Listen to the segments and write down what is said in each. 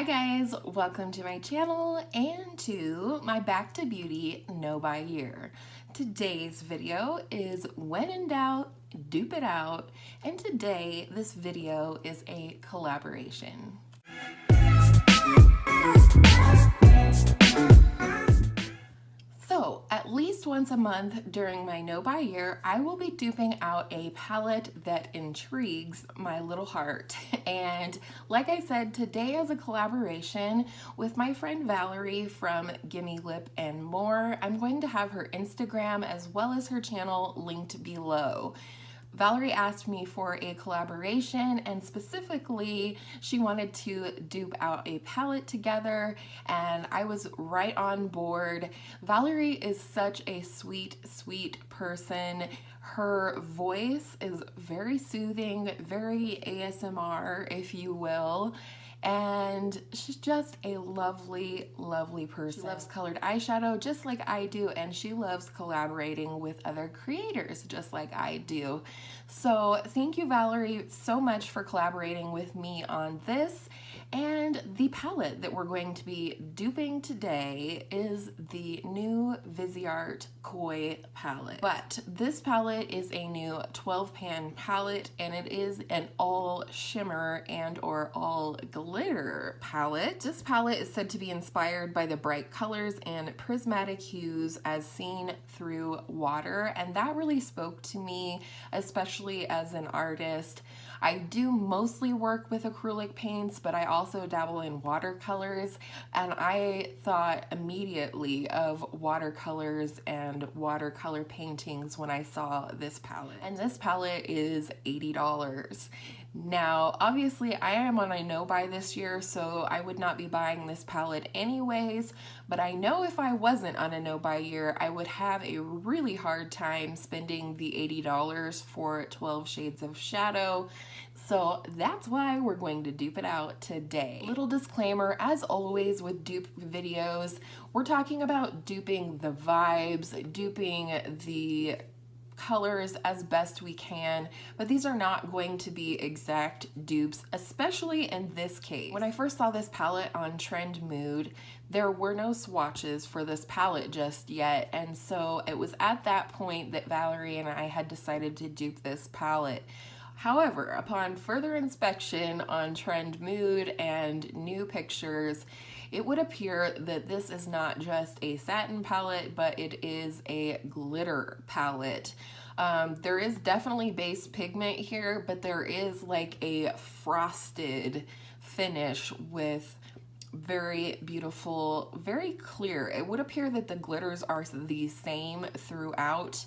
Hi guys, welcome to my channel and to my Back to Beauty No by Year. Today's video is when in doubt, dupe it out, and today this video is a collaboration. So, at least once a month during my No by Year, I will be duping out a palette that intrigues my little heart. And like I said, today is a collaboration with my friend Valerie from Gimme Lip More. I'm going to have her Instagram as well as her channel linked below. Valerie asked me for a collaboration, and specifically she wanted to dupe out a palette together, and I was right on board. Valerie is such a sweet person. Her voice is very soothing, very ASMR, if you will. And she's just a lovely person. She loves colored eyeshadow just like I do, and she loves collaborating with other creators just like I do. So thank you, Valerie, so much for collaborating with me on this. And the palette that we're going to be duping today is the new Viseart Coy palette. But this palette is a new 12-pan palette, and it is an all shimmer and or all glitter palette. This palette is said to be inspired by the bright colors and prismatic hues as seen through water, and that really spoke to me, especially as an artist. I do mostly work with acrylic paints, but I also dabble in watercolors, and I thought immediately of watercolors and watercolor paintings when I saw this palette. And this palette is $80. Now, obviously, I am on a no-buy this year, so I would not be buying this palette anyways, but I know if I wasn't on a no-buy year, I would have a really hard time spending the $80 for 12 shades of shadow. So that's why we're going to dupe it out today. Little disclaimer, as always with dupe videos, we're talking about duping the vibes, duping the colors as best we can, but these are not going to be exact dupes, especially in this case. When I first saw this palette on Trend Mood, there were no swatches for this palette just yet, and so it was at that point that Valerie and I had decided to dupe this palette. However, upon further inspection on Trend Mood and new pictures, it would appear that this is not just a satin palette, but it is a glitter palette. There is definitely base pigment here, but there is like a frosted finish with very beautiful, very clear. It would appear that the glitters are the same throughout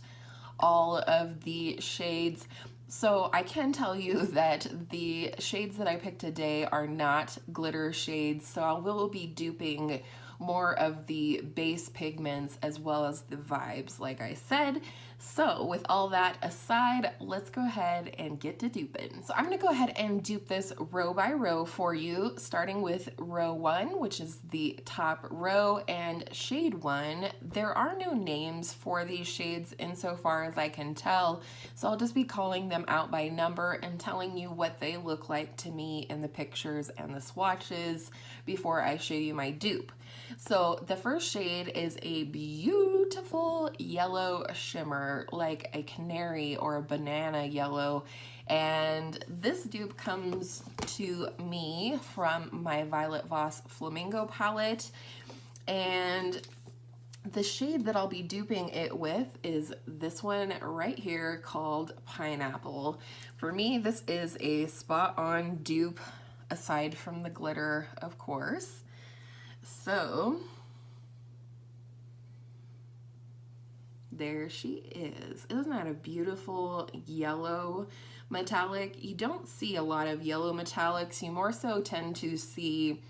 all of the shades. So I can tell you that the shades that I picked today are not glitter shades, so I will be duping more of the base pigments as well as the vibes, like I said. So with all that aside, let's go ahead and get to duping. So I'm gonna go ahead and dupe this row by row for you, starting with row 1, which is the top row, and shade 1. There are no names for these shades insofar as I can tell, so I'll just be calling them out by number and telling you what they look like to me in the pictures and the swatches before I show you my dupe. So the first shade is a beautiful yellow shimmer, like a canary or a banana yellow, and this dupe comes to me from my Violet Voss Flamingo palette, and the shade that I'll be duping it with is this one right here called Pineapple. For me, this is a spot-on dupe, aside from the glitter, of course. So there she is. Isn't that a beautiful yellow metallic? You don't see a lot of yellow metallics. You more so tend to see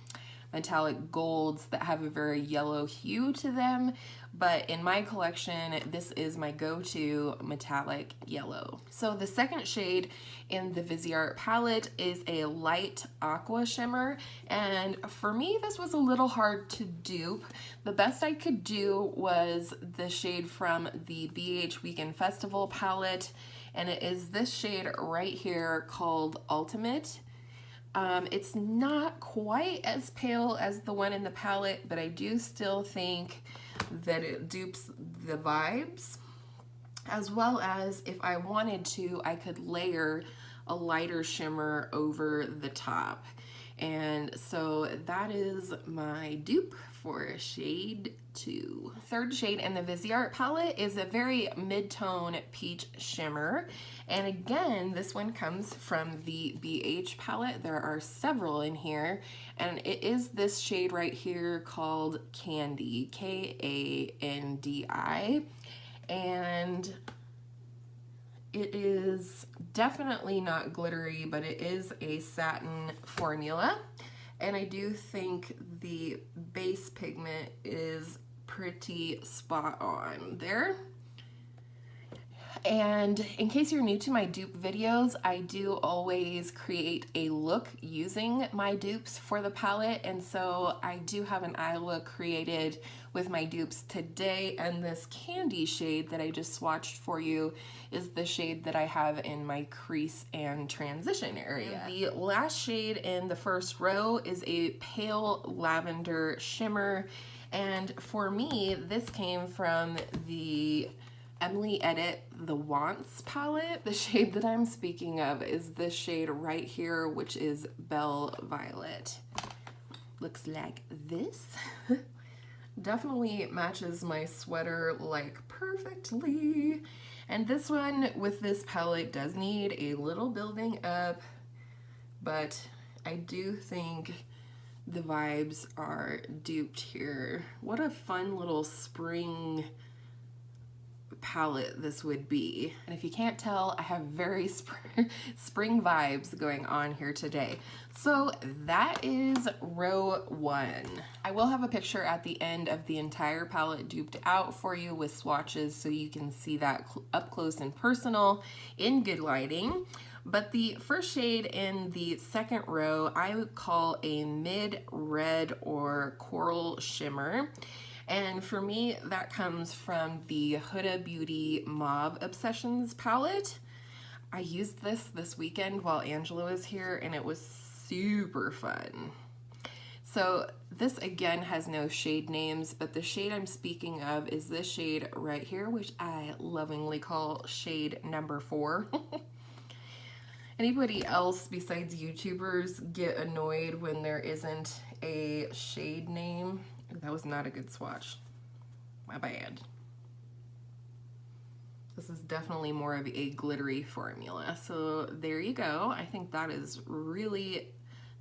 metallic golds that have a very yellow hue to them, but in my collection, this is my go-to metallic yellow. So the second shade in the Viseart palette is a light aqua shimmer, and for me, this was a little hard to dupe. The best I could do was the shade from the BH Weekend Festival palette, and it is this shade right here called Ultimate. It's not quite as pale as the one in the palette, but I do still think that it dupes the vibes, as well as if I wanted to, I could layer a lighter shimmer over the top. And so that is my dupe for shade 2. Third shade in the Viseart palette is a very mid-tone peach shimmer. And again, this one comes from the BH palette. There are several in here, and it is this shade right here called Candy, K-A-N-D-I. And it is definitely not glittery, but it is a satin formula. And I do think the base pigment is pretty spot on there. And in case you're new to my dupe videos, I do always create a look using my dupes for the palette, and so I do have an eye look created with my dupes today, and this candy shade that I just swatched for you is the shade that I have in my crease and transition area. And the last shade in the first row is a pale lavender shimmer, and for me, this came from the Emily Edit The Wants palette. The shade that I'm speaking of is this shade right here, which is Belle Violet. Looks like this. Definitely matches my sweater like perfectly. And this one with this palette does need a little building up, but I do think the vibes are duped here. What a fun little spring palette this would be. And if you can't tell, I have very spring vibes going on here today. So that is row 1. I will have a picture at the end of the entire palette duped out for you with swatches so you can see that up close and personal in good lighting. But the first shade in the second row I would call a mid-red or coral shimmer. And for me, that comes from the Huda Beauty Mauve Obsessions palette. I used this weekend while Angela was here, and it was super fun. So this again has no shade names, but the shade I'm speaking of is this shade right here, which I lovingly call shade number 4. Anybody else besides YouTubers get annoyed when there isn't a shade name? That was not a good swatch. My bad. This is definitely more of a glittery formula. So there you go. I think that is really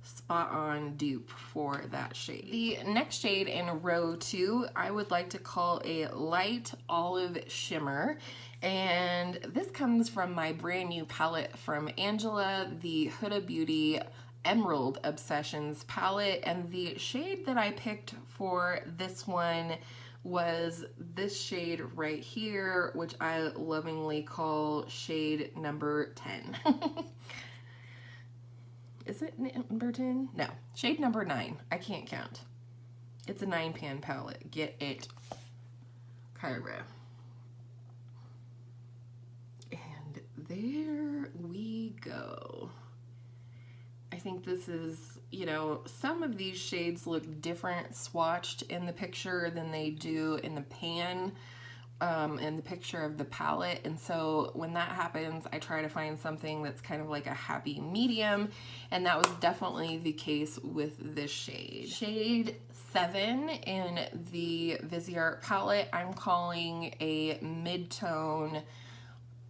spot on dupe for that shade. The next shade in row 2, I would like to call a light olive shimmer. And this comes from my brand new palette from Angela, the Huda Beauty Emerald Obsessions palette, and the shade that I picked for this one was this shade right here, which I lovingly call shade number 10. Is it number 10? No, shade number 9. I can't count. It's a 9-pan palette. Get it, Kyra. And there we go. I think this is, you know, some of these shades look different swatched in the picture than they do in the pan, in the picture of the palette. And so when that happens, I try to find something that's kind of like a happy medium. And that was definitely the case with this shade. Shade 7 in the Viseart palette, I'm calling a mid-tone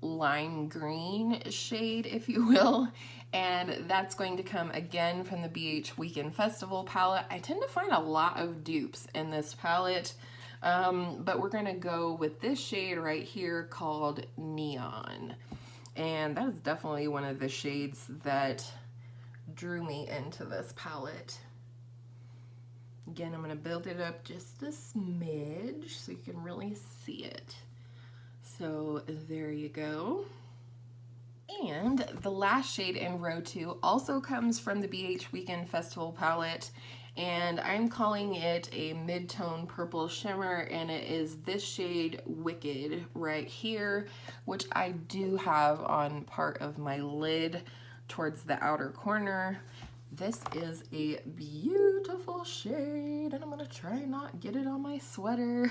lime green shade, if you will, and that's going to come again from the BH Weekend Festival palette. I tend to find a lot of dupes in this palette, but we're gonna go with this shade right here called Neon, and that is definitely one of the shades that drew me into this palette. Again, I'm gonna build it up just a smidge so you can really see it. So there you go. And the last shade in row 2 also comes from the BH Weekend Festival palette, and I'm calling it a mid-tone purple shimmer, and it is this shade Wicked right here, which I do have on part of my lid towards the outer corner. This is a beautiful shade, and I'm gonna try not get it on my sweater.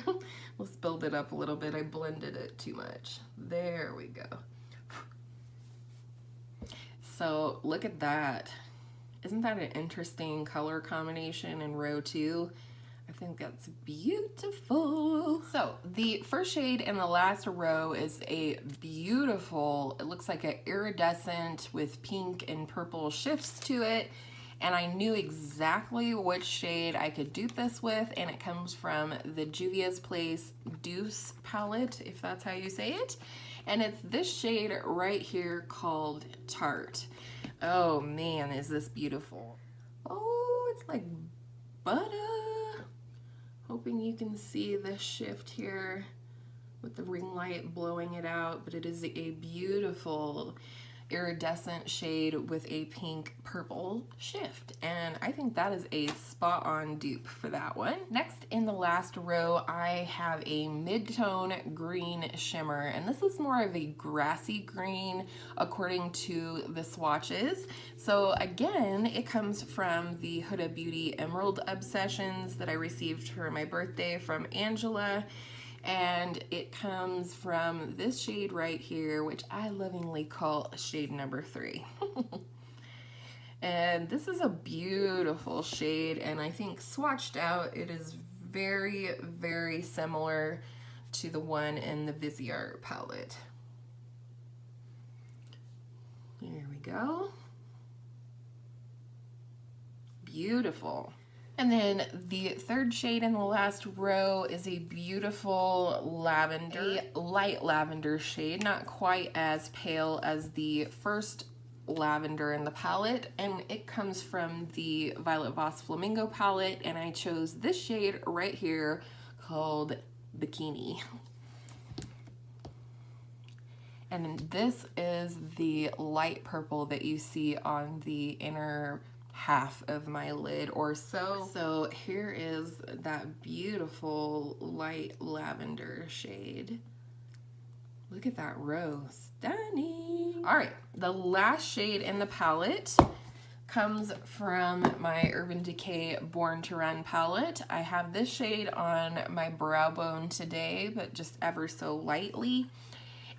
Let's build it up a little bit. I blended it too much. There we go. So look at that. Isn't that an interesting color combination in row 2? I think that's beautiful. So the first shade in the last row is a beautiful, it looks like an iridescent with pink and purple shifts to it. And I knew exactly which shade I could dupe this with, and it comes from the Juvia's Place Dupes palette, if that's how you say it. And it's this shade right here called Tart. Oh man, is this beautiful. Oh, it's like butter. Hoping you can see the shift here with the ring light blowing it out, but it is a beautiful iridescent shade with a pink purple shift, and I think that is a spot on dupe for that one. Next in the last row I have a mid-tone green shimmer, and this is more of a grassy green according to the swatches. So again, it comes from the Huda Beauty Emerald Obsessions that I received for my birthday from Angela. And it comes from this shade right here, which I lovingly call shade number 3. And this is a beautiful shade, and I think swatched out, it is very, very similar to the one in the Viseart palette. There we go. Beautiful. And then the third shade in the last row is a beautiful lavender, a light lavender shade, not quite as pale as the first lavender in the palette, and it comes from the Violet Voss Flamingo palette, and I chose this shade right here called Bikini. And this is the light purple that you see on the inner half of my lid or so. So here is that beautiful light lavender shade. Look at that row, stunning. All right, the last shade in the palette comes from my Urban Decay Born to Run palette. I have this shade on my brow bone today, but just ever so lightly.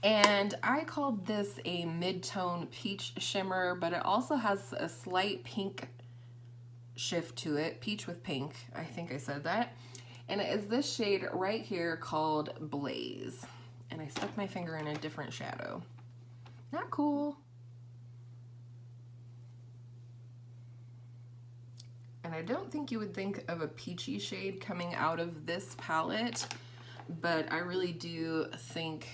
And I called this a mid-tone peach shimmer, but it also has a slight pink shift to it, peach with pink, I think I said that. And it is this shade right here called Blaze. And I stuck my finger in a different shadow. Not cool. And I don't think you would think of a peachy shade coming out of this palette, but I really do think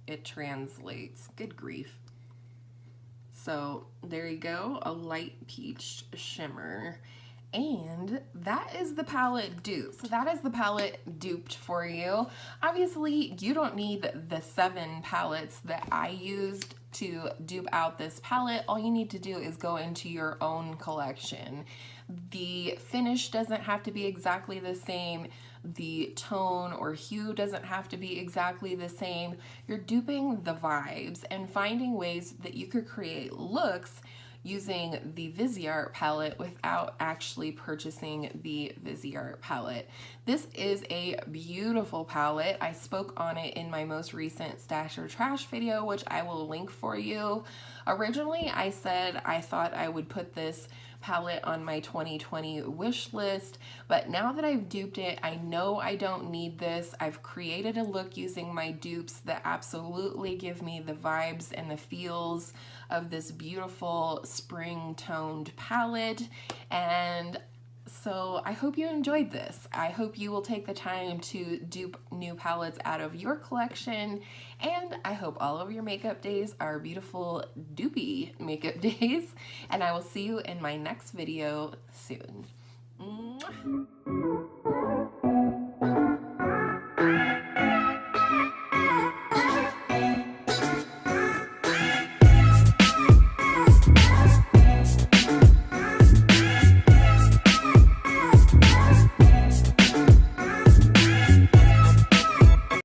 it translates. Good grief. So there you go, a light peach shimmer. And that is the palette duped. So that is the palette duped for you. Obviously, you don't need the 7 palettes that I used to dupe out this palette. All you need to do is go into your own collection. The finish doesn't have to be exactly the same. The tone or hue doesn't have to be exactly the same. You're duping the vibes and finding ways that you could create looks using the Viseart palette without actually purchasing the Viseart palette. This is a beautiful palette. I spoke on it in my most recent Stash or Trash video, which I will link for you. Originally, I said I thought I would put this palette on my 2020 wish list, but now that I've duped it, I know I don't need this. I've created a look using my dupes that absolutely give me the vibes and the feels of this beautiful spring toned palette, and so I hope you enjoyed this. I hope you will take the time to dupe new palettes out of your collection, and I hope all of your makeup days are beautiful dupey makeup days, and I will see you in my next video soon. Mwah.